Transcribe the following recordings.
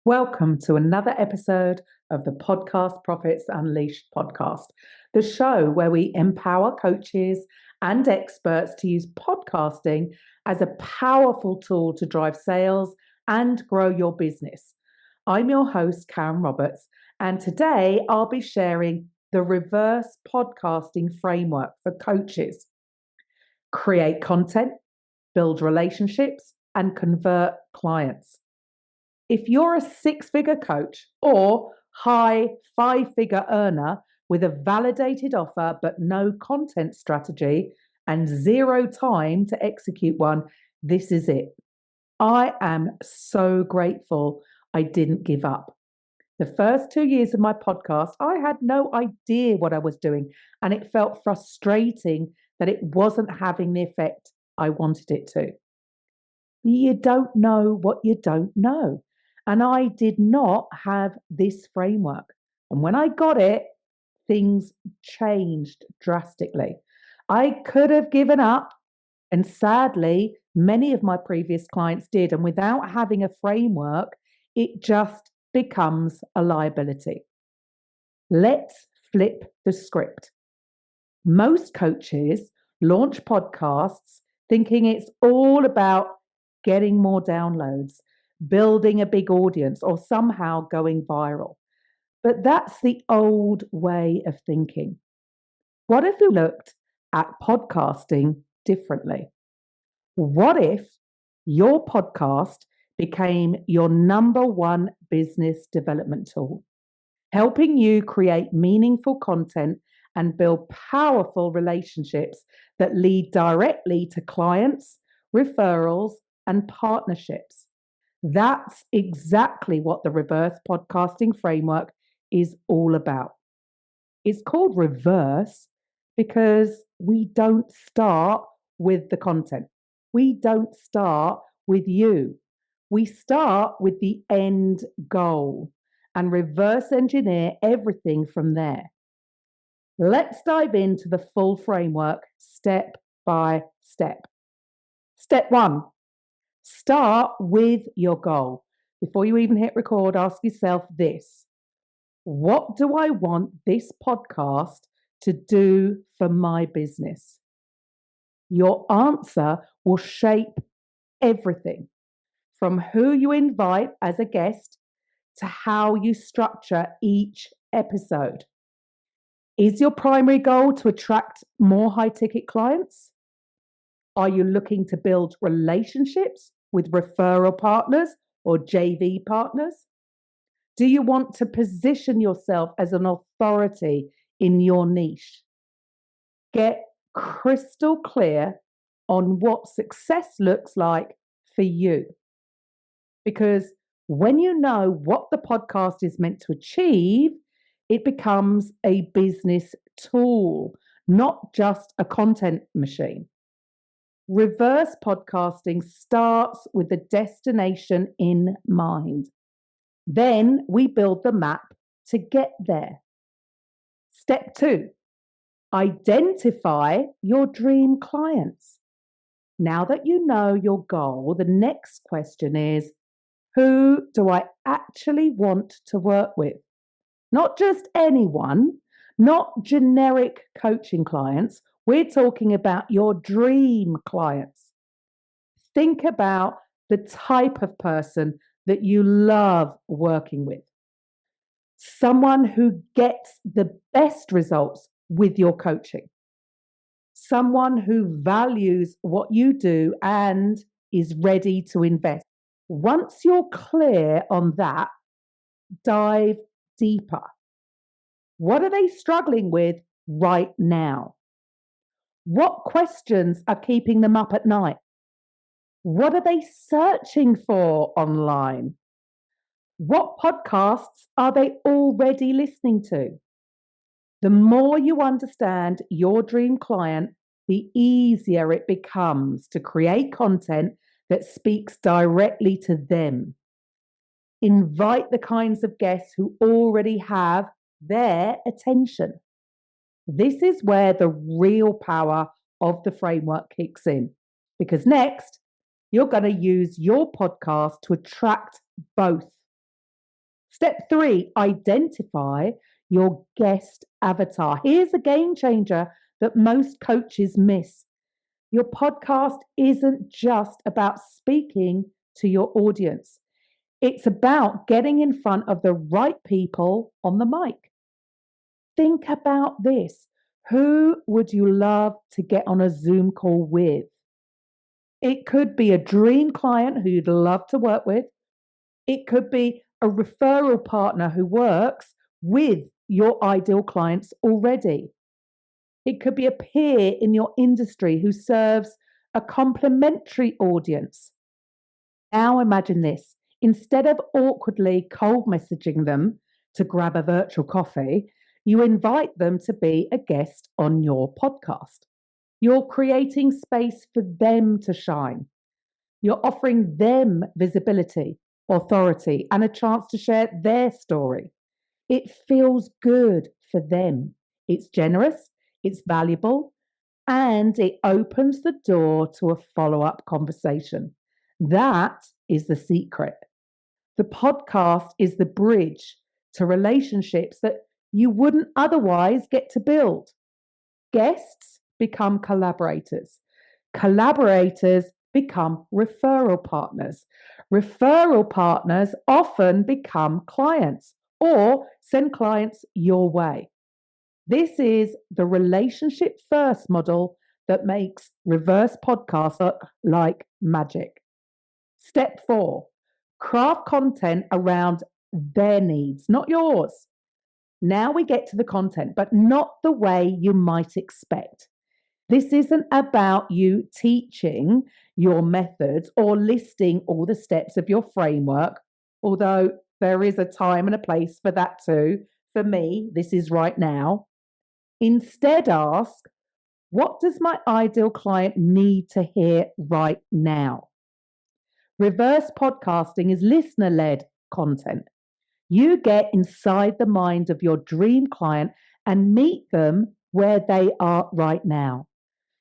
Welcome to another episode of the Podcast Profits Unleashed podcast, the show where we empower coaches and experts to use podcasting as a powerful tool to drive sales and grow your business. I'm your host, Karen Roberts, and today I'll be sharing the reverse podcasting framework for coaches. Create content, build relationships, and convert clients. If you're a six-figure coach or high five-figure earner with a validated offer but no content strategy and zero time to execute one, this is it. I am so grateful I didn't give up. The first 2 years of my podcast, I had no idea what I was doing, and it felt frustrating that it wasn't having the effect I wanted it to. You don't know what you don't know. And I did not have this framework. And when I got it, things changed drastically. I could have given up, and sadly, many of my previous clients did. And without having a framework, it just becomes a liability. Let's flip the script. Most coaches launch podcasts thinking it's all about getting more downloads, building a big audience, or somehow going viral. But that's the old way of thinking. What if we looked at podcasting differently? What if your podcast became your number one business development tool, helping you create meaningful content and build powerful relationships that lead directly to clients, referrals, and partnerships? That's exactly what the reverse podcasting framework is all about. It's called reverse because we don't start with the content. We don't start with you. We start with the end goal and reverse engineer everything from there. Let's dive into the full framework step by step. Step 1. Start with your goal. Before you even hit record, ask yourself this. What do I want this podcast to do for my business? Your answer will shape everything from who you invite as a guest to how you structure each episode. Is your primary goal to attract more high-ticket clients? Are you looking to build relationships with referral partners or JV partners? Do you want to position yourself as an authority in your niche? Get crystal clear on what success looks like for you. Because when you know what the podcast is meant to achieve, it becomes a business tool, not just a content machine. Reverse podcasting starts with the destination in mind. Then we build the map to get there. Step 2, identify your dream clients. Now that you know your goal, the next question is, who do I actually want to work with? Not just anyone, not generic coaching clients. We're talking about your dream clients. Think about the type of person that you love working with. Someone who gets the best results with your coaching. Someone who values what you do and is ready to invest. Once you're clear on that, dive deeper. What are they struggling with right now? What questions are keeping them up at night? What are they searching for online? What podcasts are they already listening to? The more you understand your dream client, the easier it becomes to create content that speaks directly to them. Invite the kinds of guests who already have their attention. This is where the real power of the framework kicks in, because next, you're going to use your podcast to attract both Step 3, identify your guest avatar. Here's a game changer that most coaches miss. Your podcast isn't just about speaking to your audience. It's about getting in front of the right people on the mic. Think about this. Who would you love to get on a Zoom call with? It could be a dream client who you'd love to work with. It could be a referral partner who works with your ideal clients already. It could be a peer in your industry who serves a complementary audience. Now imagine this. Instead of awkwardly cold messaging them to grab a virtual coffee, you invite them to be a guest on your podcast. You're creating space for them to shine. You're offering them visibility, authority, and a chance to share their story. It feels good for them. It's generous, it's valuable, and it opens the door to a follow-up conversation. That is the secret. The podcast is the bridge to relationships that you wouldn't otherwise get to build. Guests become collaborators. Collaborators become referral partners. Referral partners often become clients or send clients your way. This is the relationship first model that makes reverse podcasts look like magic. Step 4, craft content around their needs, not yours. Now we get to the content, but not the way you might expect. This isn't about you teaching your methods or listing all the steps of your framework, although there is a time and a place for that too. For me, this is right now. Instead, ask, what does my ideal client need to hear right now? Reverse podcasting is listener-led content. You get inside the mind of your dream client and meet them where they are right now.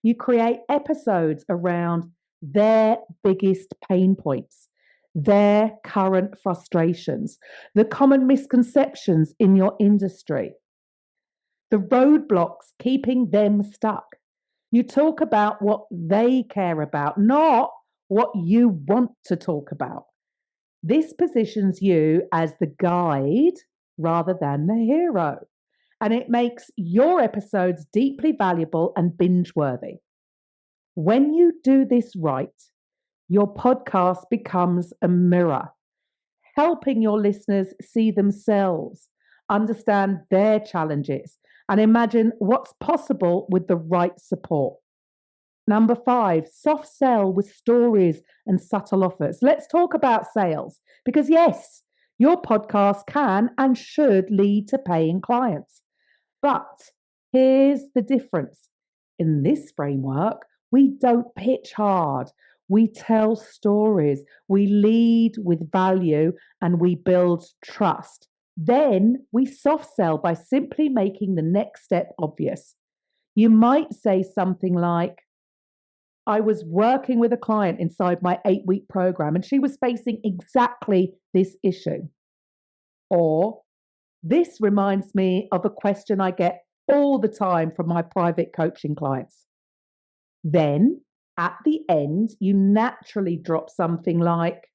You create episodes around their biggest pain points, their current frustrations, the common misconceptions in your industry, the roadblocks keeping them stuck. You talk about what they care about, not what you want to talk about. This positions you as the guide rather than the hero, and it makes your episodes deeply valuable and binge-worthy. When you do this right, your podcast becomes a mirror, helping your listeners see themselves, understand their challenges, and imagine what's possible with the right support. Number 5, soft sell with stories and subtle offers. Let's talk about sales because, yes, your podcast can and should lead to paying clients. But here's the difference. In this framework, we don't pitch hard. We tell stories, we lead with value, and we build trust. Then we soft sell by simply making the next step obvious. You might say something like, I was working with a client inside my 8-week program and she was facing exactly this issue. Or, this reminds me of a question I get all the time from my private coaching clients. Then, at the end, you naturally drop something like,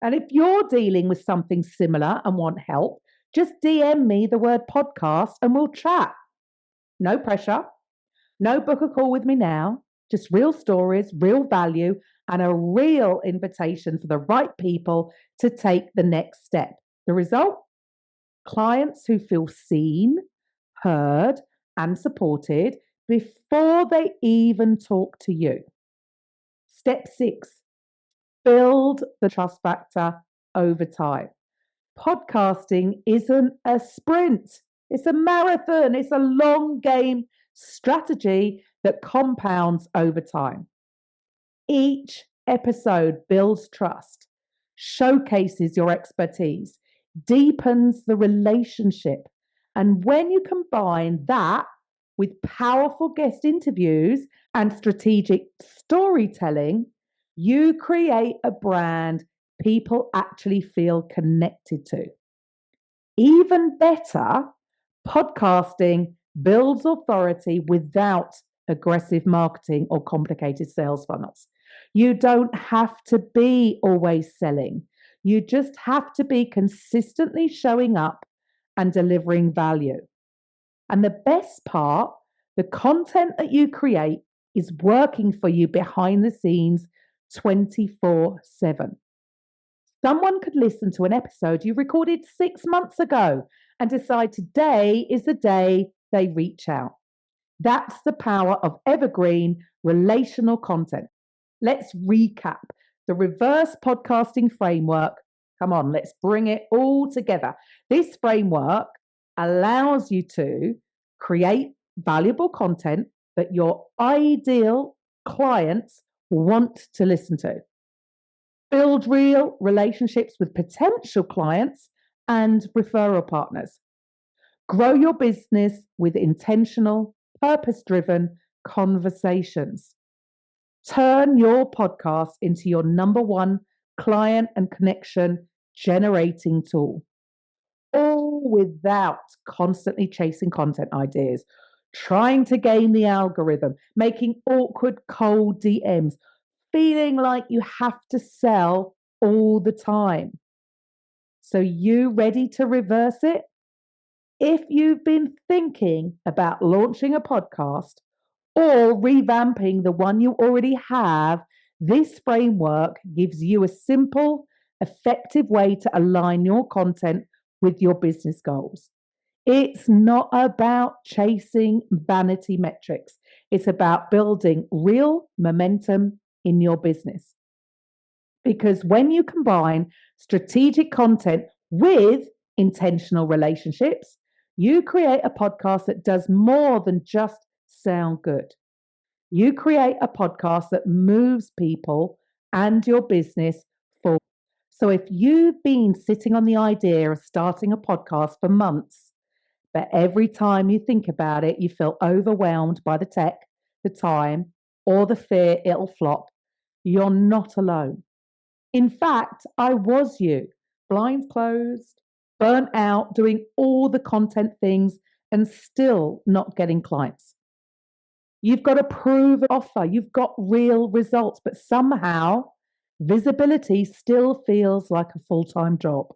and if you're dealing with something similar and want help, just DM me the word podcast and we'll chat. No pressure. No book a call with me now. Just real stories, real value, and a real invitation for the right people to take the next step. The result? Clients who feel seen, heard, and supported before they even talk to you. Step 6, build the trust factor over time. Podcasting isn't a sprint. It's a marathon. It's a long game strategy that compounds over time. Each episode builds trust, showcases your expertise, deepens the relationship. And when you combine that with powerful guest interviews and strategic storytelling, you create a brand people actually feel connected to. Even better, podcasting builds authority without aggressive marketing or complicated sales funnels. You don't have to be always selling. You just have to be consistently showing up and delivering value. And the best part, the content that you create is working for you behind the scenes 24/7. Someone could listen to an episode you recorded 6 months ago and decide today is the day they reach out. That's the power of evergreen relational content. Let's recap the reverse podcasting framework. Come on, let's bring it all together. This framework allows you to create valuable content that your ideal clients want to listen to. Build real relationships with potential clients and referral partners. Grow your business with intentional, purpose-driven conversations. Turn your podcast into your number one client and connection generating tool. All without constantly chasing content ideas, trying to game the algorithm, making awkward cold DMs, feeling like you have to sell all the time. So, you ready to reverse it? If you've been thinking about launching a podcast or revamping the one you already have, this framework gives you a simple, effective way to align your content with your business goals. It's not about chasing vanity metrics. It's about building real momentum in your business. Because when you combine strategic content with intentional relationships, you create a podcast that does more than just sound good. You create a podcast that moves people and your business forward. So if you've been sitting on the idea of starting a podcast for months, but every time you think about it, you feel overwhelmed by the tech, the time, or the fear it'll flop, you're not alone. In fact, I was you, blinds closed, burnt out, doing all the content things and still not getting clients. You've got a proven offer, you've got real results, but somehow visibility still feels like a full-time job.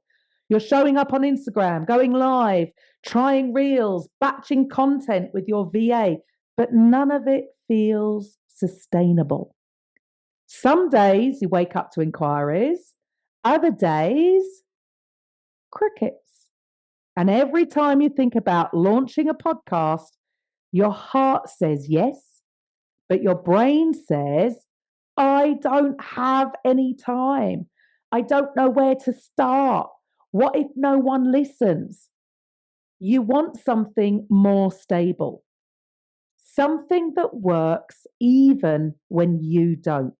You're showing up on Instagram, going live, trying reels, batching content with your VA, but none of it feels sustainable. Some days you wake up to inquiries, other days, crickets. And every time you think about launching a podcast, your heart says yes, but your brain says, I don't have any time. I don't know where to start. What if no one listens? You want something more stable, something that works even when you don't.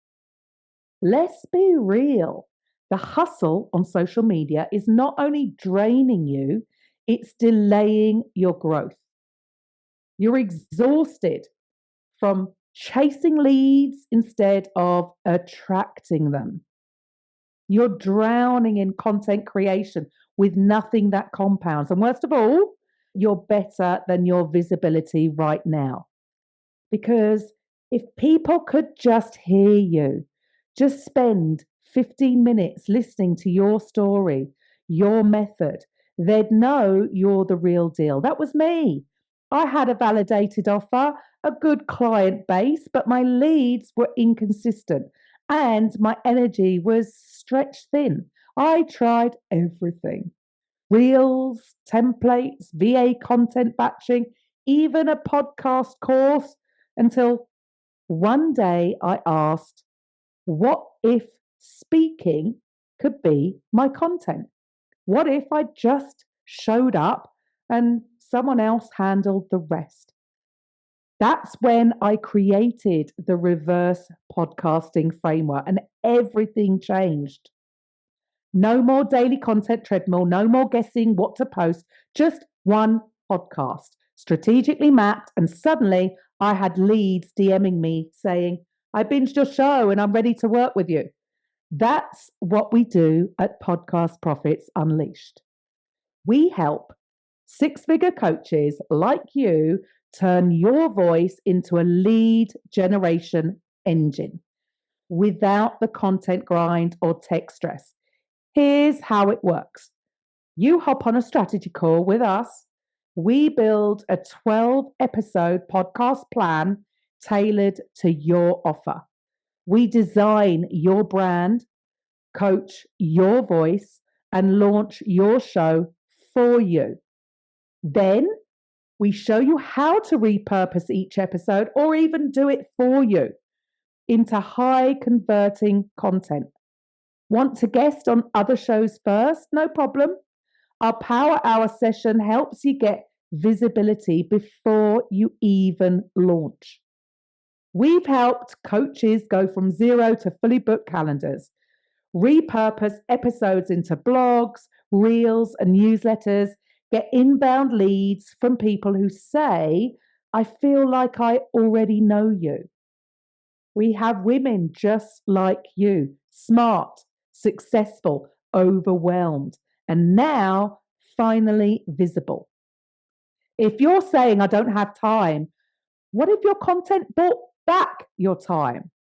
Let's be real. The hustle on social media is not only draining you, it's delaying your growth. You're exhausted from chasing leads instead of attracting them. You're drowning in content creation with nothing that compounds. And worst of all, you're better than your visibility right now. Because if people could just hear you, just spend 15 minutes listening to your story, your method, they'd know you're the real deal. That was me. I had a validated offer, a good client base, but my leads were inconsistent and my energy was stretched thin. I tried everything: reels, templates, VA content batching, even a podcast course, until one day I asked, what if speaking could be my content? What if I just showed up and someone else handled the rest? That's when I created the reverse podcasting framework and everything changed. No more daily content treadmill, no more guessing what to post, just one podcast, strategically mapped. And suddenly I had leads DMing me saying, I binged your show and I'm ready to work with you. That's what we do at Podcast Profits Unleashed. We help six-figure coaches like you turn your voice into a lead generation engine without the content grind or tech stress. Here's how it works. You hop on a strategy call with us. We build a 12-episode podcast plan tailored to your offer. We design your brand, coach your voice, and launch your show for you. Then we show you how to repurpose each episode or even do it for you into high converting content. Want to guest on other shows first? No problem. Our Power Hour session helps you get visibility before you even launch. We've helped coaches go from zero to fully booked calendars, repurpose episodes into blogs, reels, and newsletters, get inbound leads from people who say, I feel like I already know you. We have women just like you, smart, successful, overwhelmed, and now finally visible. If you're saying, I don't have time, what if your content bought back your time?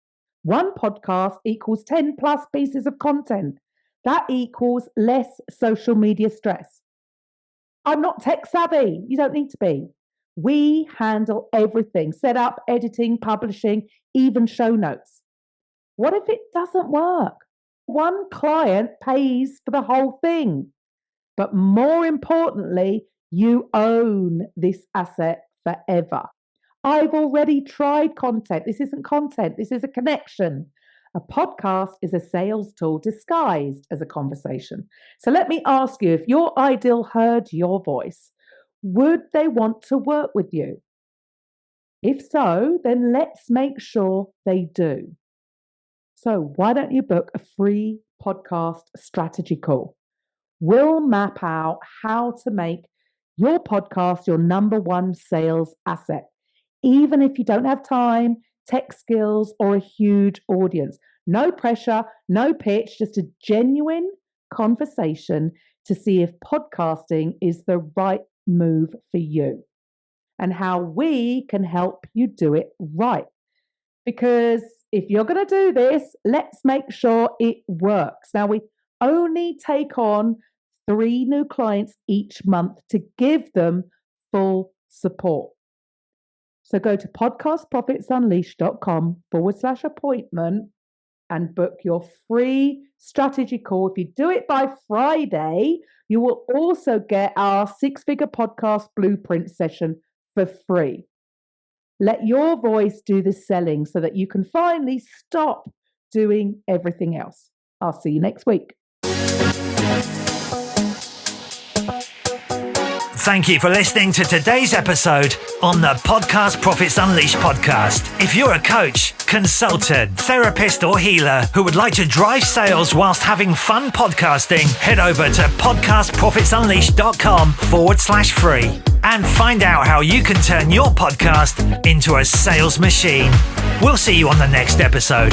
One podcast equals 10 plus pieces of content. That equals less social media stress. I'm not tech savvy. You don't need to be. We handle everything, setup, editing, publishing, even show notes. What if it doesn't work? One client pays for the whole thing. But more importantly, you own this asset forever. I've already tried content. This isn't content. This is a connection. A podcast is a sales tool disguised as a conversation. So let me ask you, if your ideal heard your voice, would they want to work with you? If so, then let's make sure they do. So why don't you book a free podcast strategy call? We'll map out how to make your podcast your number one sales asset, even if you don't have time, tech skills, or a huge audience. No pressure, no pitch, just a genuine conversation to see if podcasting is the right move for you and how we can help you do it right. Because if you're going to do this, let's make sure it works. Now, we only take on 3 new clients each month to give them full support. So go to podcastprofitsunleashed.com/appointment and book your free strategy call. If you do it by Friday, you will also get our 6-figure podcast blueprint session for free. Let your voice do the selling so that you can finally stop doing everything else. I'll see you next week. Thank you for listening to today's episode on the Podcast Profits Unleashed podcast. If you're a coach, consultant, therapist, or healer who would like to drive sales whilst having fun podcasting, head over to podcastprofitsunleashed.com/free and find out how you can turn your podcast into a sales machine. We'll see you on the next episode.